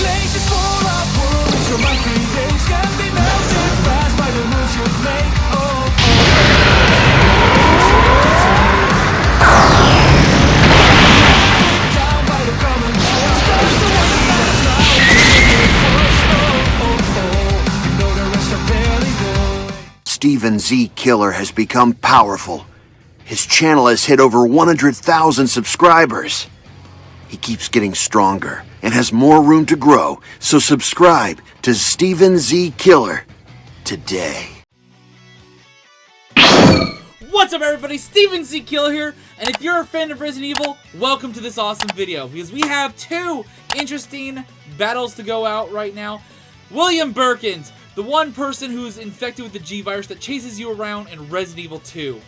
Glaciers full of worries, your mind creates can be melted fast by the moves you make. Down by the common sense, that's the one that matters now. You know the rest are barely good. Steven Z Killer has become powerful. His channel has hit over 100,000 subscribers. He keeps getting stronger and has more room to grow, so subscribe to Steven Z Killer today. What's up everybody, Steven Z Killer here, and if you're a fan of Resident Evil, welcome to this awesome video, because we have two interesting battles to go out right now. William Birkin's, the one person who's infected with the G-Virus that chases you around in Resident Evil 2.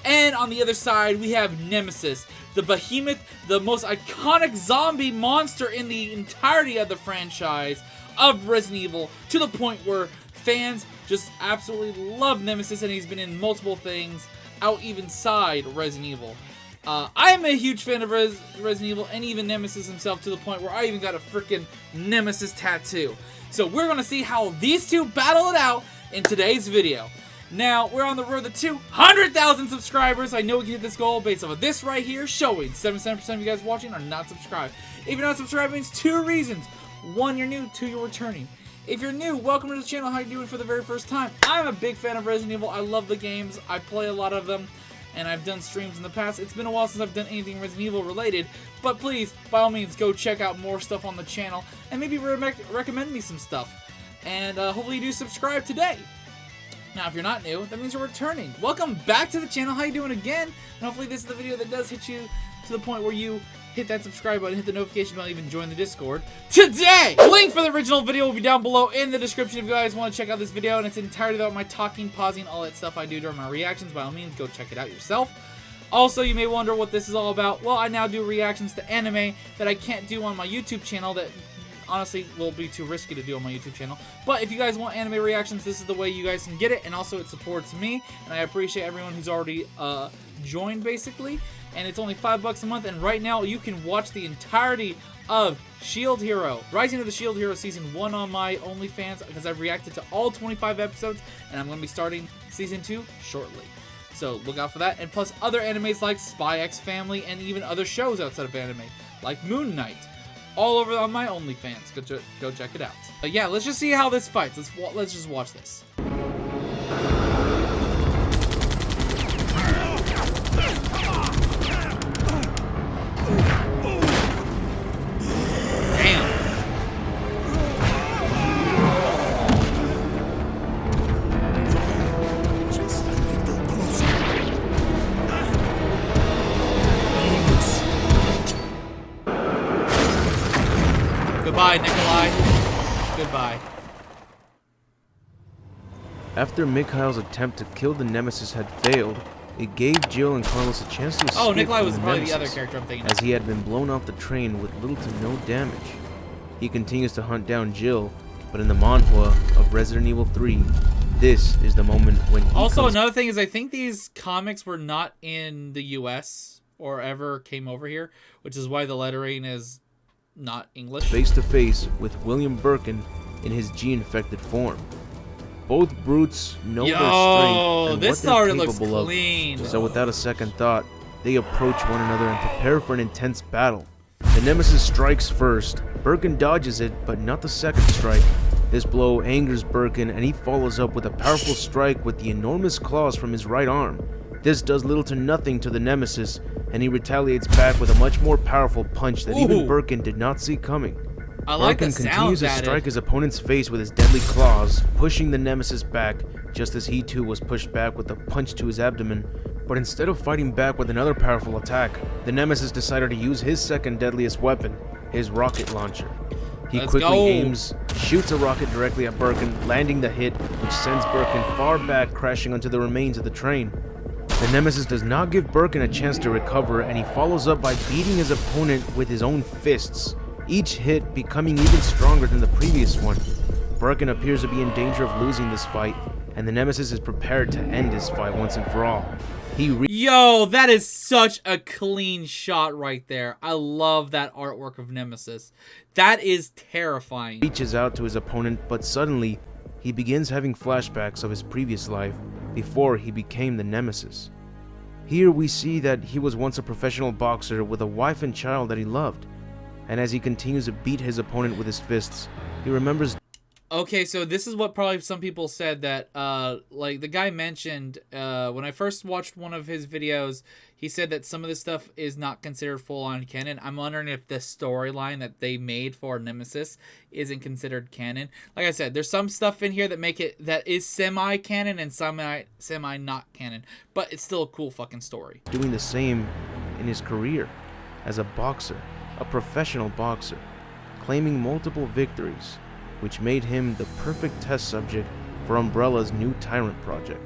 And on the other side, we have Nemesis, the behemoth, the most iconic zombie monster in the entirety of the franchise of Resident Evil, to the point where fans just absolutely love Nemesis, and he's been in multiple things out even side Resident Evil. I am a huge fan of Resident Evil, and even Nemesis himself, to the point where I even got a freaking Nemesis tattoo. So we're going to see how these two battle it out in today's video. Now, we're on the road to 200,000 subscribers. I know we can hit this goal based off of this right here, showing 77% of you guys watching are not subscribed. If you're not subscribed, it means two reasons. One, you're new. Two, you're returning. If you're new, welcome to the channel. How you doing for the very first time? I'm a big fan of Resident Evil. I love the games. I play a lot of them, and I've done streams in the past. It's been a while since I've done anything Resident Evil related, but please, by all means, go check out more stuff on the channel, and maybe recommend me some stuff. And hopefully you do subscribe today. Now, if you're not new, that means you're returning. Welcome back to the channel. How you doing again? And hopefully this is the video that does hit you to the point where you hit that subscribe button, hit the notification bell, even join the Discord today. The link for the original video will be down below in the description if you guys want to check out this video, and it's entirely about my talking, pausing, all that stuff I do during my reactions. By all means, go check it out yourself. Also, you may wonder what this is all about. Well, I now do reactions to anime that I can't do on my YouTube channel, that honestly will be too risky to do on my YouTube channel. But if you guys want anime reactions, this is the way you guys can get it, and also it supports me, and I appreciate everyone who's already joined, basically. And it's only $5 a month, and right now you can watch the entirety of Shield Hero, Rising of the Shield Hero Season 1 on my OnlyFans, because I've reacted to all 25 episodes, and I'm going to be starting Season 2 shortly. So look out for that, and plus other animes like Spy X Family, and even other shows outside of anime, like Moon Knight, all over on my OnlyFans. Go check it out. But yeah, let's just see how this fights. Let's just watch this. Goodbye, Nikolai. Goodbye. After Mikhail's attempt to kill the Nemesis had failed, it gave Jill and Carlos a chance to escape. Oh, Nikolai was from probably the Nemesis, other character I'm thinking of, as he had been blown off the train with little to no damage. He continues to hunt down Jill, but in the manhwa of Resident Evil 3, this is the moment when he Also, another thing is, I think these comics were not in the US or ever came over here, which is why the lettering is not English. Face to face with William Birkin in his G-infected form. Both brutes know their strength and this what they're already looks capable clean. of. So without a second thought, they approach one another and prepare for an intense battle. The Nemesis strikes first. Birkin dodges it, but not the second strike. This blow angers Birkin, and he follows up with a powerful strike with the enormous claws from his right arm. This does little to nothing to the Nemesis, and he retaliates back with a much more powerful punch that even Birkin did not see coming. I like Birkin the sounds continues to strike his opponent's face with his deadly claws, pushing the Nemesis back, just as he too was pushed back with a punch to his abdomen. But instead of fighting back with another powerful attack, the Nemesis decided to use his second deadliest weapon, his rocket launcher. He quickly aims, shoots a rocket directly at Birkin, landing the hit, which sends Birkin far back, crashing onto the remains of the train. The Nemesis does not give Birkin a chance to recover, and he follows up by beating his opponent with his own fists, each hit becoming even stronger than the previous one. Birkin appears to be in danger of losing this fight, and the Nemesis is prepared to end this fight once and for all. Yo, that is such a clean shot right there. I love that artwork of Nemesis. That is terrifying. Reaches out to his opponent, but suddenly he begins having flashbacks of his previous life before he became the Nemesis. Here we see that he was once a professional boxer with a wife and child that he loved, and as he continues to beat his opponent with his fists, he remembers. Okay, so this is what probably some people said that, like the guy mentioned, when I first watched one of his videos, he said that some of this stuff is not considered full-on canon. I'm wondering if the storyline that they made for Nemesis isn't considered canon. Like I said, there's some stuff in here that is semi-canon and semi not canon, but it's still a cool fucking story. Doing the same in his career as a boxer, a professional boxer, claiming multiple victories, which made him the perfect test subject for Umbrella's new Tyrant project.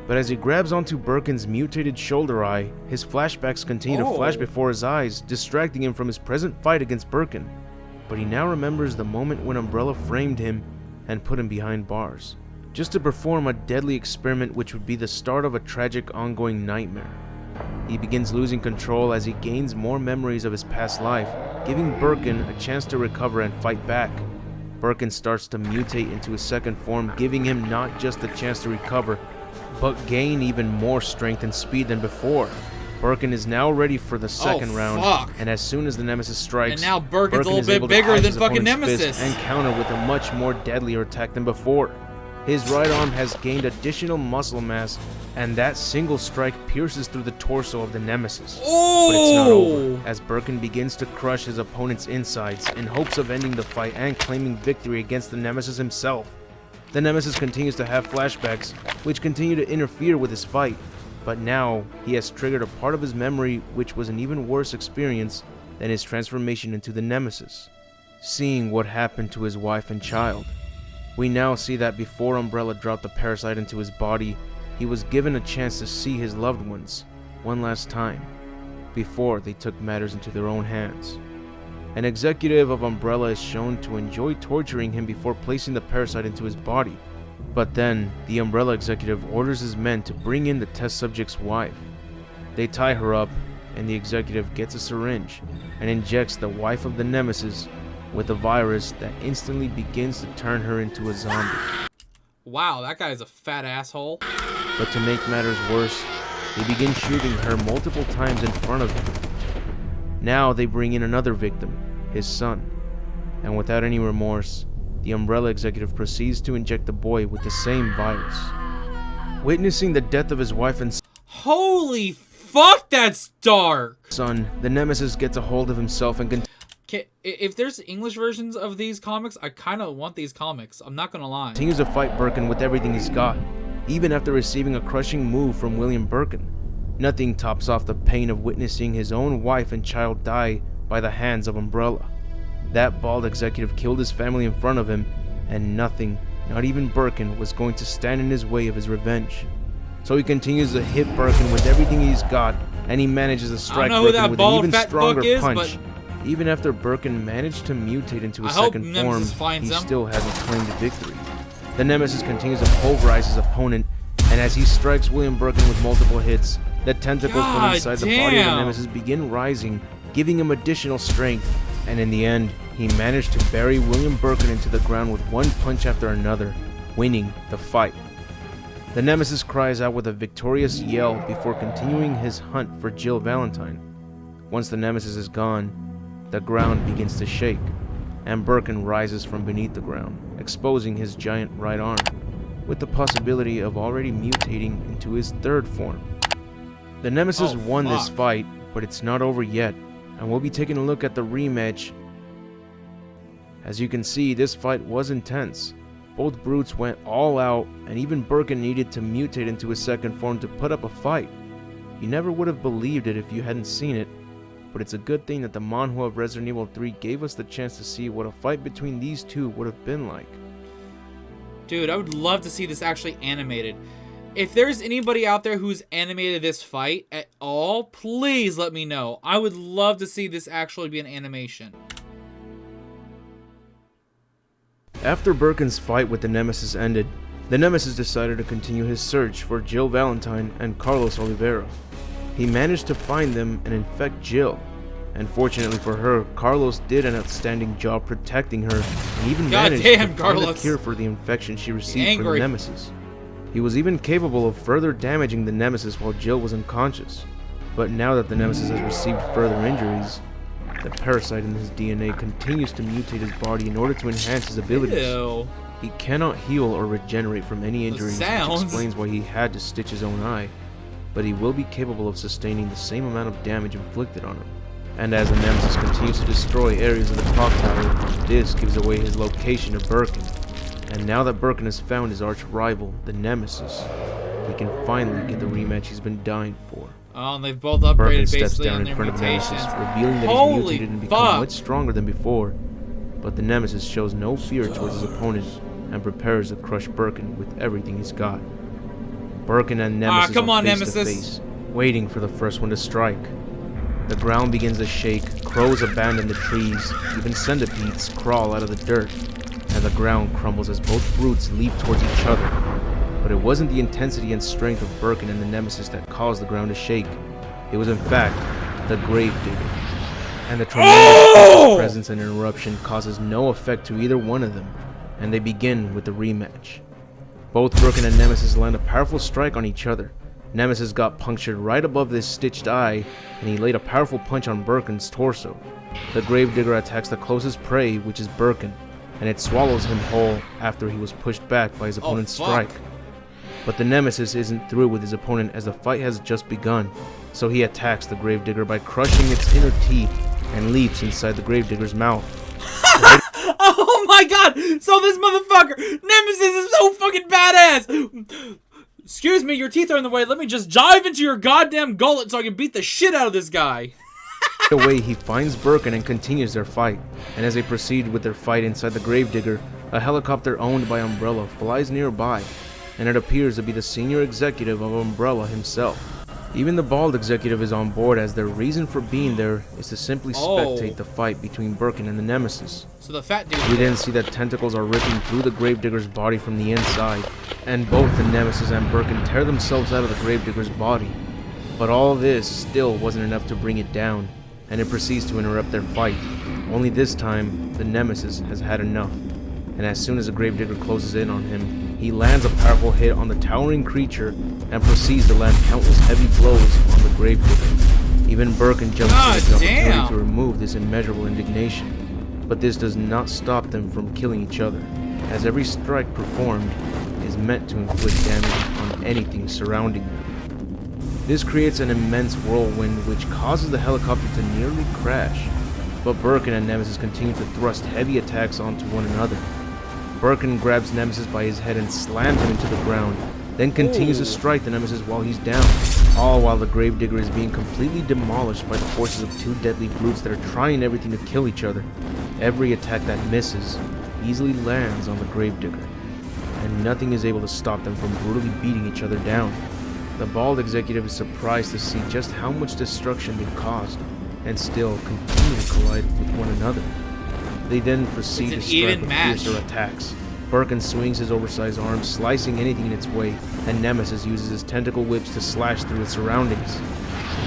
But as he grabs onto Birkin's mutated shoulder eye, his flashbacks continue to flash before his eyes, distracting him from his present fight against Birkin. But he now remembers the moment when Umbrella framed him and put him behind bars, just to perform a deadly experiment which would be the start of a tragic ongoing nightmare. He begins losing control as he gains more memories of his past life, giving Birkin a chance to recover and fight back. Birkin starts to mutate into his second form, giving him not just the chance to recover, but gain even more strength and speed than before. Birkin is now ready for the second round, and as soon as the Nemesis strikes, and now Birkin's Birkin a little bit bigger than fucking Nemesis, and counter with a much more deadlier attack than before. His right arm has gained additional muscle mass, and that single strike pierces through the torso of the Nemesis. Oh! But it's not over, as Birkin begins to crush his opponent's insides in hopes of ending the fight and claiming victory against the Nemesis himself. The Nemesis continues to have flashbacks, which continue to interfere with his fight, but now he has triggered a part of his memory which was an even worse experience than his transformation into the Nemesis, seeing what happened to his wife and child. We now see that before Umbrella dropped the parasite into his body, he was given a chance to see his loved ones one last time, before they took matters into their own hands. An executive of Umbrella is shown to enjoy torturing him before placing the parasite into his body, but then the Umbrella executive orders his men to bring in the test subject's wife. They tie her up, and the executive gets a syringe and injects the wife of the Nemesis with a virus that instantly begins to turn her into a zombie. Wow, that guy's a fat asshole. But to make matters worse, they begin shooting her multiple times in front of him. Now they bring in another victim, his son, and without any remorse, the Umbrella executive proceeds to inject the boy with the same virus. Witnessing the death of his wife and Holy fuck, that's dark! son, the Nemesis gets a hold of himself and if there's English versions of these comics, I kind of want these comics. I'm not gonna lie. continues to fight Birkin with everything he's got, even after receiving a crushing move from William Birkin. Nothing tops off the pain of witnessing his own wife and child die by the hands of Umbrella. That bald executive killed his family in front of him, and nothing, not even Birkin, was going to stand in his way of his revenge. So he continues to hit Birkin with everything he's got, and he manages to strike Birkin with an even stronger punch. Even after Birkin managed to mutate into his second form, he still hasn't claimed victory. The Nemesis continues to pulverize his opponent, and as he strikes William Birkin with multiple hits, the tentacles from inside the body of the Nemesis begin rising, giving him additional strength, and in the end, he managed to bury William Birkin into the ground with one punch after another, winning the fight. The Nemesis cries out with a victorious yell before continuing his hunt for Jill Valentine. Once the Nemesis is gone, the ground begins to shake, and Birkin rises from beneath the ground, exposing his giant right arm, with the possibility of already mutating into his third form. The Nemesis won this fight, but it's not over yet, and we'll be taking a look at the rematch. As you can see, this fight was intense. Both brutes went all out, and even Birkin needed to mutate into his second form to put up a fight. You never would have believed it if you hadn't seen it, but it's a good thing that the manhwa of Resident Evil 3 gave us the chance to see what a fight between these two would have been like. Dude, I would love to see this actually animated. If there's anybody out there who's animated this fight at all, please let me know. I would love to see this actually be an animation. After Birkin's fight with the Nemesis ended, The Nemesis decided to continue his search for Jill Valentine and Carlos Oliveira. He managed to find them and infect Jill. And fortunately for her, Carlos did an outstanding job protecting her and even managed to find a cure for the infection she received from the Nemesis. He was even capable of further damaging the Nemesis while Jill was unconscious. But now that the Nemesis has received further injuries, the parasite in his DNA continues to mutate his body in order to enhance his abilities. Ew. He cannot heal or regenerate from any injuries, which explains why he had to stitch his own eye. But he will be capable of sustaining the same amount of damage inflicted on him. And as the Nemesis continues to destroy areas of the clock tower, this gives away his location to Birkin. And now that Birkin has found his arch rival, the Nemesis, he can finally get the rematch he's been dying for. Oh, and they've both upgraded Birkin steps basically down on in their front of mutations. Nemesis, revealing that he's mutated and become much stronger than before. But the Nemesis shows no fear towards his opponent and prepares to crush Birkin with everything he's got. Birkin and Nemesis are face to face, waiting for the first one to strike. The ground begins to shake, crows abandon the trees, even centipedes crawl out of the dirt, and the ground crumbles as both brutes leap towards each other. But it wasn't the intensity and strength of Birkin and the Nemesis that caused the ground to shake. It was in fact the gravedigger. And the tremendous presence and interruption causes no effect to either one of them, and they begin with the rematch. Both Birkin and Nemesis land a powerful strike on each other. Nemesis got punctured right above this stitched eye, and he laid a powerful punch on Birkin's torso. The gravedigger attacks the closest prey, which is Birkin, and it swallows him whole after he was pushed back by his opponent's strike. But the Nemesis isn't through with his opponent as the fight has just begun, so he attacks the gravedigger by crushing its inner teeth and leaps inside the gravedigger's mouth. Oh my god! So this motherfucker, Nemesis, is so fucking badass! Excuse me, your teeth are in the way. Let me just dive into your goddamn gullet so I can beat the shit out of this guy. Away, he finds Birkin and continues their fight. And as they proceed with their fight inside the gravedigger, a helicopter owned by Umbrella flies nearby, and it appears to be the senior executive of Umbrella himself. Even the bald executive is on board, as their reason for being there is to simply spectate the fight between Birkin and the Nemesis. So the fat dude. We then see that tentacles are ripping through the gravedigger's body from the inside, and both the Nemesis and Birkin tear themselves out of the gravedigger's body. But all this still wasn't enough to bring it down, and it proceeds to interrupt their fight. Only this time, the Nemesis has had enough, and as soon as the gravedigger closes in on him, he lands a powerful hit on the towering creature and proceeds to land countless heavy blows on the gravedigger. Even Birkin jumps to the opportunity to remove this immeasurable indignation, but this does not stop them from killing each other, as every strike performed is meant to inflict damage on anything surrounding them. This creates an immense whirlwind which causes the helicopter to nearly crash, but Birkin and Nemesis continue to thrust heavy attacks onto one another. Birkin grabs Nemesis by his head and slams him into the ground, then continues to strike the Nemesis while he's down, all while the gravedigger is being completely demolished by the forces of two deadly brutes that are trying everything to kill each other. Every attack that misses easily lands on the gravedigger, and nothing is able to stop them from brutally beating each other down. The bald executive is surprised to see just how much destruction they've caused, and still continue to collide with one another. They then proceed to strike with fiercer attacks. Birkin swings his oversized arms, slicing anything in its way, and Nemesis uses his tentacle whips to slash through its surroundings.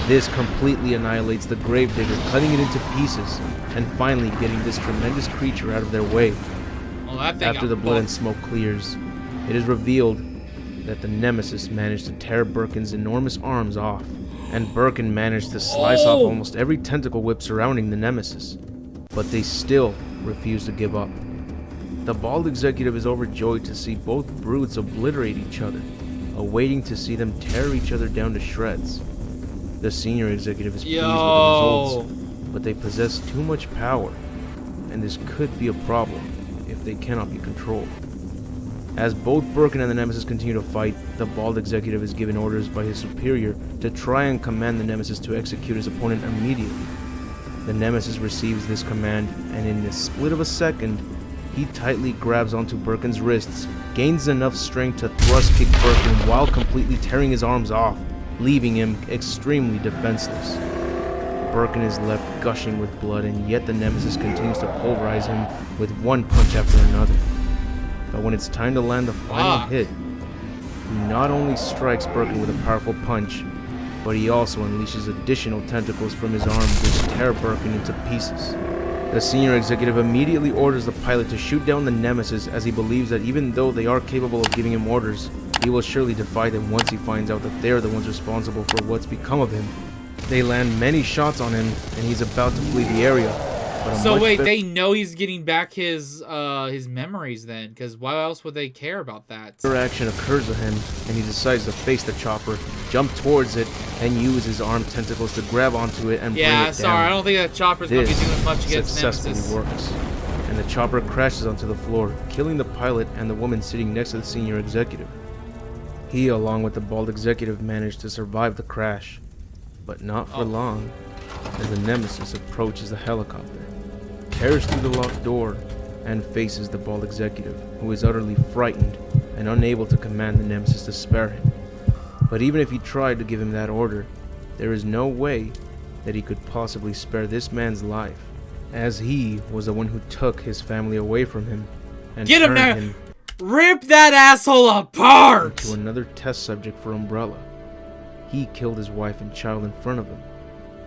This completely annihilates the gravedigger, cutting it into pieces, and finally getting this tremendous creature out of their way. After the blood and smoke clears, it is revealed that the Nemesis managed to tear Birkin's enormous arms off, and Birkin managed to slice off almost every tentacle whip surrounding the Nemesis. But they still refuse to give up. The bald executive is overjoyed to see both brutes obliterate each other, awaiting to see them tear each other down to shreds. The senior executive is pleased with the results, but they possess too much power, and this could be a problem if they cannot be controlled. As both Birkin and the Nemesis continue to fight, the bald executive is given orders by his superior to try and command the Nemesis to execute his opponent immediately. The Nemesis receives this command, and in the split of a second, he tightly grabs onto Birkin's wrists, gains enough strength to thrust kick Birkin while completely tearing his arms off, leaving him extremely defenseless. Birkin is left gushing with blood, and yet the Nemesis continues to pulverize him with one punch after another. But when it's time to land the final hit, he not only strikes Birkin with a powerful punch, but he also unleashes additional tentacles from his arm which tear Birkin into pieces. The senior executive immediately orders the pilot to shoot down the Nemesis, as he believes that even though they are capable of giving him orders, he will surely defy them once he finds out that they're the ones responsible for what's become of him. They land many shots on him, and he's about to flee the area. So wait, they know he's getting back his memories then, because why else would they care about that? Interaction occurs with him, and he decides to face the chopper, jump towards it, and use his arm tentacles to grab onto it and bring it down. Yeah, sorry, I don't think that chopper's going to be doing much against successfully Nemesis. works, and the chopper crashes onto the floor, killing the pilot and the woman sitting next to the senior executive. He, along with the bald executive, managed to survive the crash, but not for long, as the Nemesis approaches the helicopter, tears through the locked door, and faces the bald executive, who is utterly frightened and unable to command the Nemesis to spare him. But even if he tried to give him that order, there is no way that he could possibly spare this man's life, as he was the one who took his family away from him and Get him turned now! him Rip that asshole apart! into another test subject for Umbrella. He killed his wife and child in front of him.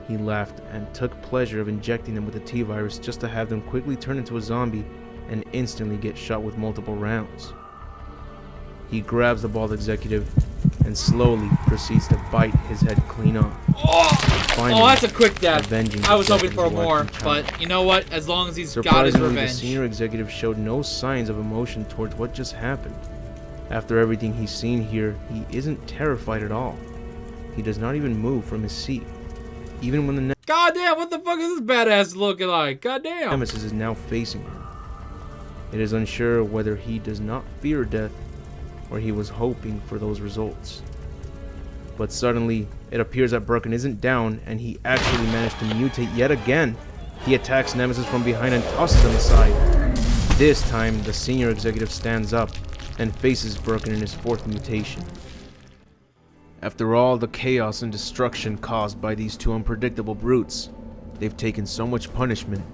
He laughed and took pleasure of injecting them with the T-virus just to have them quickly turn into a zombie and instantly get shot with multiple rounds. He grabs the bald executive and slowly proceeds to bite his head clean off. Finally, that's a quick death. avenging I was the death hoping of for his wife more, and child. but you know what? As long as he's got his Surprisingly, revenge. the senior executive showed no signs of emotion towards what just happened. After everything he's seen here, he isn't terrified at all. He does not even move from his seat. Even when the Goddamn, what the fuck is this badass looking like? Goddamn. Nemesis is now facing him. It is unsure whether he does not fear death or he was hoping for those results. But suddenly, it appears that Birkin isn't down and he actually managed to mutate yet again. He attacks Nemesis from behind and tosses him aside. This time, the senior executive stands up and faces Birkin in his fourth mutation. After all the chaos and destruction caused by these two unpredictable brutes, they've taken so much punishment,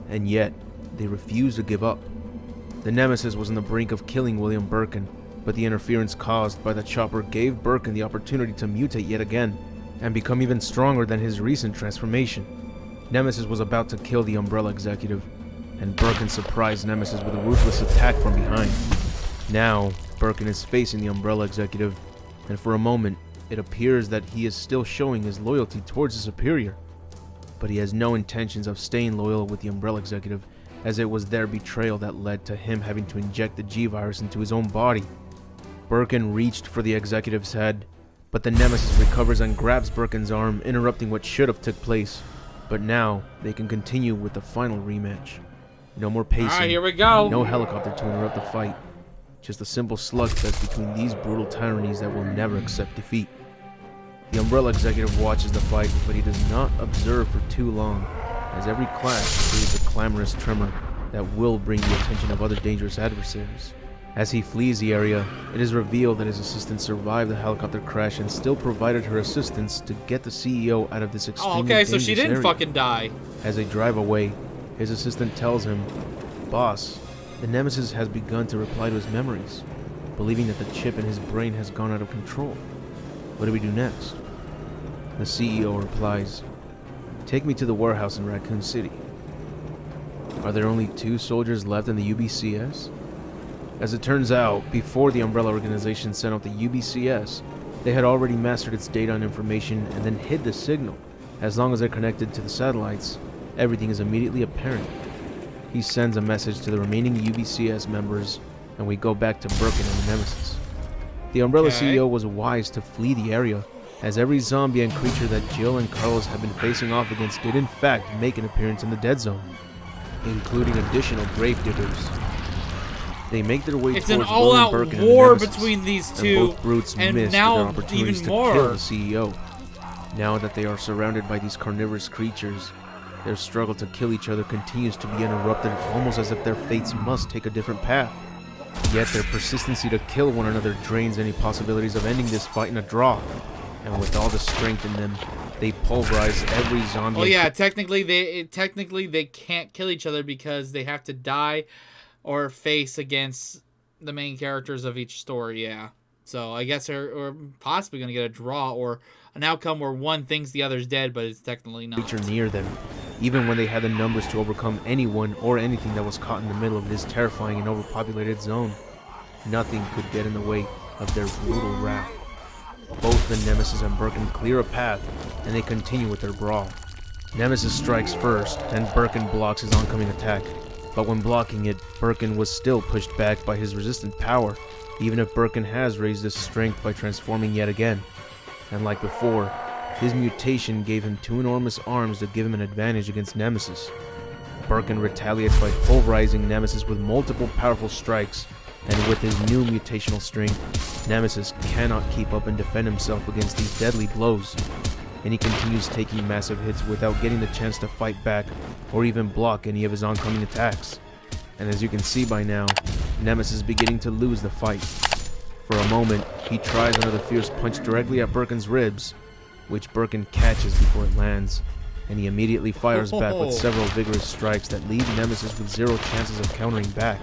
and yet they refuse to give up. The Nemesis was on the brink of killing William Birkin, but the interference caused by the chopper gave Birkin the opportunity to mutate yet again, and become even stronger than his recent transformation. Nemesis was about to kill the Umbrella executive, and Birkin surprised Nemesis with a ruthless attack from behind. Now, Birkin is facing the Umbrella executive, and for a moment, it appears that he is still showing his loyalty towards his superior. But he has no intentions of staying loyal with the Umbrella executive, as it was their betrayal that led to him having to inject the G-virus into his own body. Birkin reached for the executive's head, but the Nemesis recovers and grabs Birkin's arm, interrupting what should have took place. But now, they can continue with the final rematch. No more pacing, Alright, here we go. no helicopter to interrupt the fight. Just a simple slugfest between these brutal tyrannies that will never accept defeat. The Umbrella executive watches the fight, but he does not observe for too long, as every clash creates a clamorous tremor that will bring the attention of other dangerous adversaries. As he flees the area, it is revealed that his assistant survived the helicopter crash and still provided her assistance to get the CEO out of this extremely Okay, so dangerous she didn't area. fucking die. As they drive away, his assistant tells him, "Boss, the Nemesis has begun to reply to his memories, believing that the chip in his brain has gone out of control. What do we do next?" The CEO replies, "Take me to the warehouse in Raccoon City." Are there only 2 soldiers left in the UBCS? As it turns out, before the Umbrella organization sent out the UBCS, they had already mastered its data and information and then hid the signal. As long as they're connected to the satellites, everything is immediately apparent. He sends a message to the remaining UBCS members, and we go back to Birkin and the Nemesis. The Umbrella CEO was wise to flee the area, as every zombie and creature that Jill and Carlos have been facing off against did in fact make an appearance in the dead zone, including additional gravediggers. They make their way It's an towards William all-out Birkin and the war Nemesis, between these and two, both brutes and missed now their opportunities even to more. kill the CEO. Now that they are surrounded by these carnivorous creatures, their struggle to kill each other continues to be interrupted, almost as if their fates must take a different path. Yet their persistency to kill one another drains any possibilities of ending this fight in a draw. And with all the strength in them, they pulverize every zombie. Well, yeah, technically they can't kill each other because they have to die or face against the main characters of each story, yeah. So I guess we're possibly going to get a draw or an outcome where one thinks the other's dead, but it's technically not. Creature near them, even when they had the numbers to overcome anyone or anything that was caught in the middle of this terrifying and overpopulated zone. Nothing could get in the way of their brutal wrath. Both the Nemesis and Birkin clear a path, and they continue with their brawl. Nemesis strikes first, and Birkin blocks his oncoming attack. But when blocking it, Birkin was still pushed back by his resistant power, even if Birkin has raised his strength by transforming yet again. And like before, his mutation gave him 2 enormous arms that give him an advantage against Nemesis. Birkin retaliates by pulverizing Nemesis with multiple powerful strikes, and with his new mutational strength, Nemesis cannot keep up and defend himself against these deadly blows, and he continues taking massive hits without getting the chance to fight back or even block any of his oncoming attacks. And as you can see by now, Nemesis is beginning to lose the fight. For a moment, he tries another fierce punch directly at Birkin's ribs, which Birkin catches before it lands, and he immediately fires back with several vigorous strikes that leave Nemesis with 0 chances of countering back,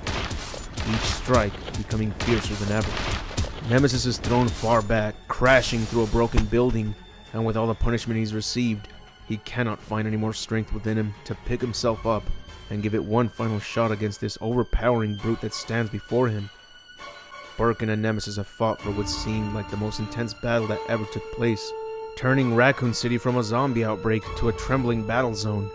each strike becoming fiercer than ever. Nemesis is thrown far back, crashing through a broken building, and with all the punishment he's received, he cannot find any more strength within him to pick himself up and give it one final shot against this overpowering brute that stands before him. Birkin and Nemesis have fought for what seemed like the most intense battle that ever took place, turning Raccoon City from a zombie outbreak to a trembling battle zone.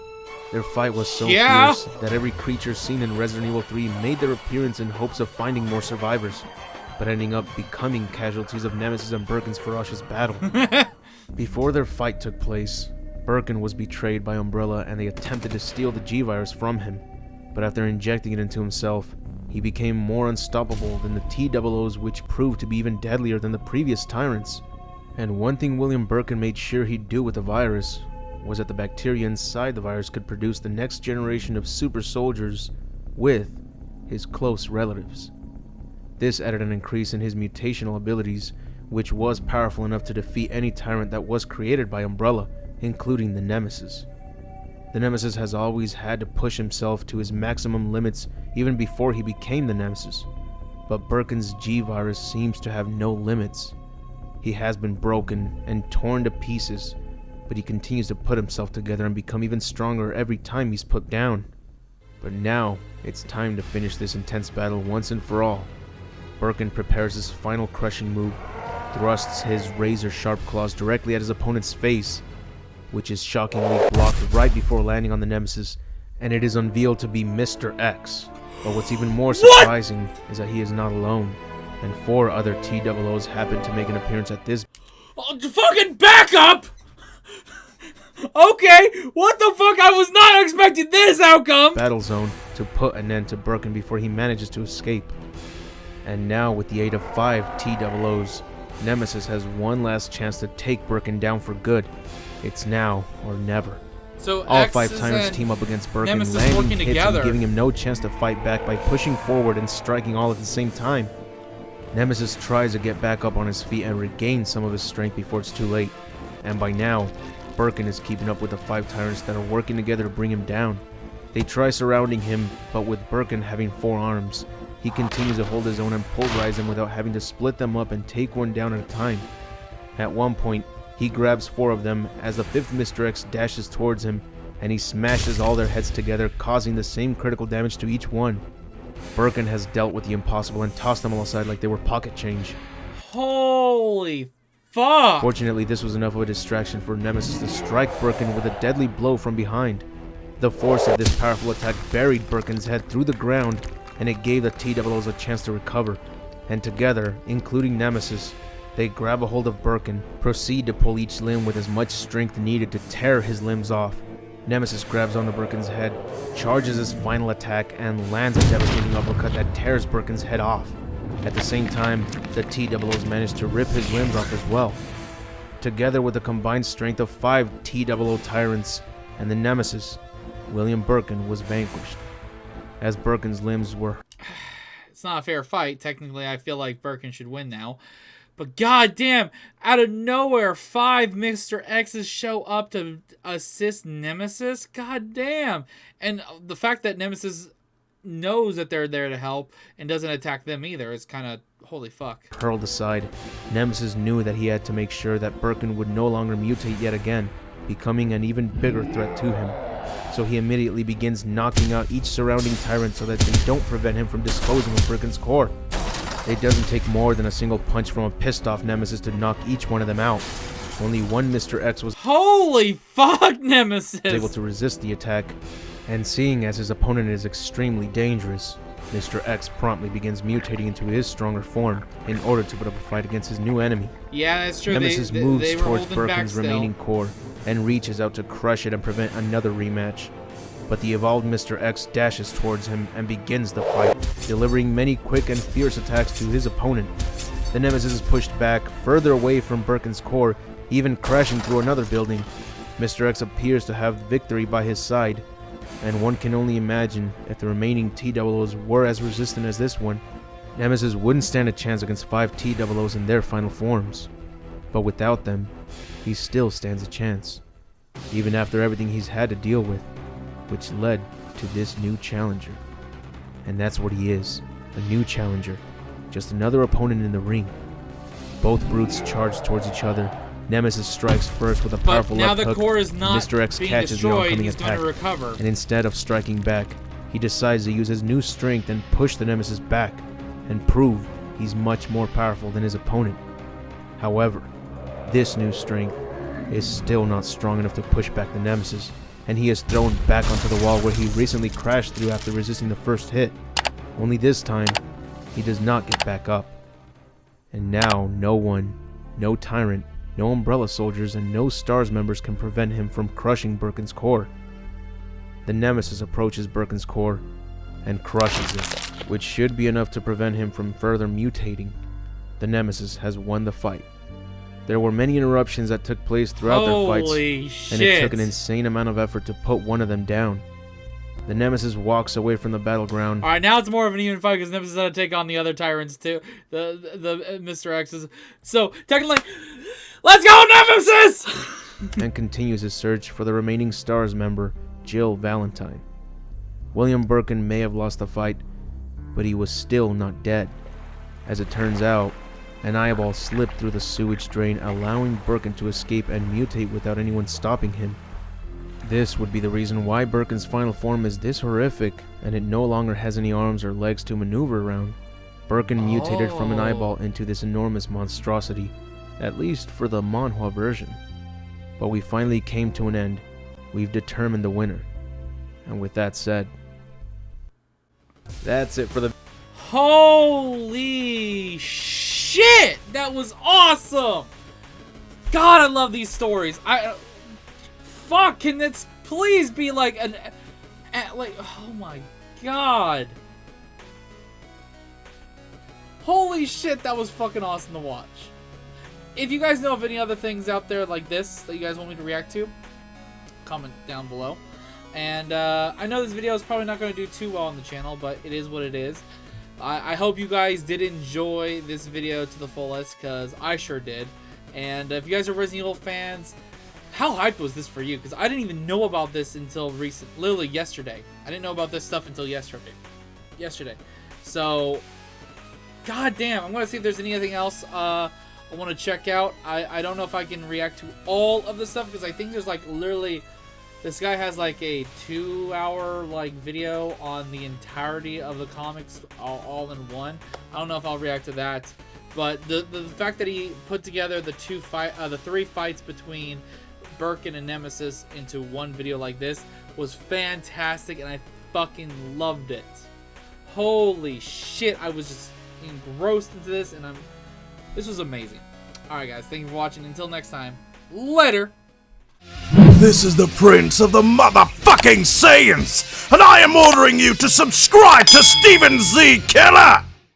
Their fight was so fierce that every creature seen in Resident Evil 3 made their appearance in hopes of finding more survivors, but ending up becoming casualties of Nemesis and Birkin's ferocious battle. Before their fight took place, Birkin was betrayed by Umbrella and they attempted to steal the G-Virus from him, but after injecting it into himself, he became more unstoppable than the T-00s, which proved to be even deadlier than the previous tyrants. And one thing William Birkin made sure he'd do with the virus was that the bacteria inside the virus could produce the next generation of super soldiers with his close relatives. This added an increase in his mutational abilities, which was powerful enough to defeat any tyrant that was created by Umbrella, including the Nemesis. The Nemesis has always had to push himself to his maximum limits even before he became the Nemesis, but Birkin's G-Virus seems to have no limits. He has been broken and torn to pieces, but he continues to put himself together and become even stronger every time he's put down. But now, it's time to finish this intense battle once and for all. Birkin prepares his final crushing move, thrusts his razor-sharp claws directly at his opponent's face, which is shockingly blocked right before landing on the Nemesis, and it is unveiled to be Mr. X. But what's even more surprising is that he is not alone, and 4 other T-00s happen to make an appearance at this fucking backup! Okay, what the fuck? I was not expecting this outcome! battle zone to put an end to Birkin before he manages to escape. And now, with the aid of 5 T-00s, Nemesis has one last chance to take Birkin down for good. It's now or never. So all X 5 tyrants team up against Birkin, Nemesis landing working hits together, and giving him no chance to fight back by pushing forward and striking all at the same time. Nemesis tries to get back up on his feet and regain some of his strength before it's too late. And by now, Birkin is keeping up with the 5 tyrants that are working together to bring him down. They try surrounding him, but with Birkin having 4 arms, he continues to hold his own and pulverize them without having to split them up and take one down at a time. At one point, he grabs 4 of them as the 5th Mr. X dashes towards him, and he smashes all their heads together, causing the same critical damage to each one. Birkin has dealt with the impossible and tossed them all aside like they were pocket change. Holy fuck! Fortunately, this was enough of a distraction for Nemesis to strike Birkin with a deadly blow from behind. The force of this powerful attack buried Birkin's head through the ground, and it gave the T-00s a chance to recover. And together, including Nemesis, they grab a hold of Birkin, proceed to pull each limb with as much strength needed to tear his limbs off. Nemesis grabs onto Birkin's head, charges his final attack, and lands a devastating uppercut that tears Birkin's head off. At the same time, the T-00s manage to rip his limbs off as well. Together with the combined strength of 5 T-00 tyrants and the Nemesis, William Birkin was vanquished. As Birkin's limbs were... It's not a fair fight. Technically, I feel like Birkin should win now. But goddamn, out of nowhere, 5 Mr. X's show up to assist Nemesis? Goddamn. And the fact that Nemesis knows that they're there to help and doesn't attack them either. It's kind of holy fuck. Hurled aside, Nemesis knew that he had to make sure that Birkin would no longer mutate yet again, becoming an even bigger threat to him. So he immediately begins knocking out each surrounding tyrant so that they don't prevent him from disposing of Birkin's core. It doesn't take more than a single punch from a pissed off Nemesis to knock each one of them out. Only one Mr. X was Holy fuck, Nemesis! able to resist the attack, and seeing as his opponent is extremely dangerous, Mr. X promptly begins mutating into his stronger form in order to put up a fight against his new enemy. Yeah, that's true. Nemesis they moves were towards holding back Birkin's still. remaining core and reaches out to crush it and prevent another rematch. But the evolved Mr. X dashes towards him and begins the fight, delivering many quick and fierce attacks to his opponent. The Nemesis is pushed back further away from Birkin's core, even crashing through another building. Mr. X appears to have victory by his side, and one can only imagine if the remaining T-00s were as resistant as this one, Nemesis wouldn't stand a chance against 5 T-00s in their final forms. But without them, he still stands a chance, even after everything he's had to deal with, which led to this new challenger. And that's what he is, a new challenger, just another opponent in the ring. Both brutes charge towards each other. Nemesis strikes first with a powerful now left the hook. core is not Mr. X being catches the destroyed, oncoming he's going attack, to recover. and instead of striking back, he decides to use his new strength and push the Nemesis back, and prove he's much more powerful than his opponent. However, this new strength is still not strong enough to push back the Nemesis, and he is thrown back onto the wall where he recently crashed through after resisting the first hit. Only this time, he does not get back up. And now no one, no tyrant, no Umbrella soldiers, and no STARS members can prevent him from crushing Birkin's core. The Nemesis approaches Birkin's core and crushes it, which should be enough to prevent him from further mutating. The Nemesis has won the fight. There were many interruptions that took place throughout their fights, and it took an insane amount of effort to put one of them down. The Nemesis walks away from the battleground. All right, now it's more of an even fight because Nemesis had to take on the other tyrants too, the Mr. X's. So technically, let's go Nemesis! And continues his search for the remaining STARS member, Jill Valentine. William Birkin may have lost the fight, but he was still not dead. As it turns out, an eyeball slipped through the sewage drain, allowing Birkin to escape and mutate without anyone stopping him. This would be the reason why Birkin's final form is this horrific, and it no longer has any arms or legs to maneuver around. Birkin mutated from an eyeball into this enormous monstrosity, at least for the manhwa version. But we finally came to an end. We've determined the winner. And with that said, that's it for the... Holy shit! That was awesome! God, I love these stories. Fuck, can this please be like oh my god. Holy shit, that was fucking awesome to watch. If you guys know of any other things out there like this that you guys want me to react to, comment down below. And I know this video is probably not going to do too well on the channel, but it is what it is. I hope you guys did enjoy this video to the fullest, because I sure did. And if you guys are Resident Evil fans, how hyped was this for you? Because I didn't even know about this until literally yesterday. I didn't know about this stuff until yesterday. So, god damn, I'm going to see if there's anything else I want to check out. I don't know if I can react to all of the stuff, because I think there's like literally... This guy has like a 2-hour like video on the entirety of the comics all in one. I don't know if I'll react to that, but the fact that he put together the 3 fights between Birkin and Nemesis into one video like this was fantastic, and I fucking loved it. Holy shit, I was just engrossed into this, and this was amazing. Alright guys, thank you for watching. Until next time, later! This is the Prince of the motherfucking Saiyans, and I am ordering you to subscribe to Steven Z Killer!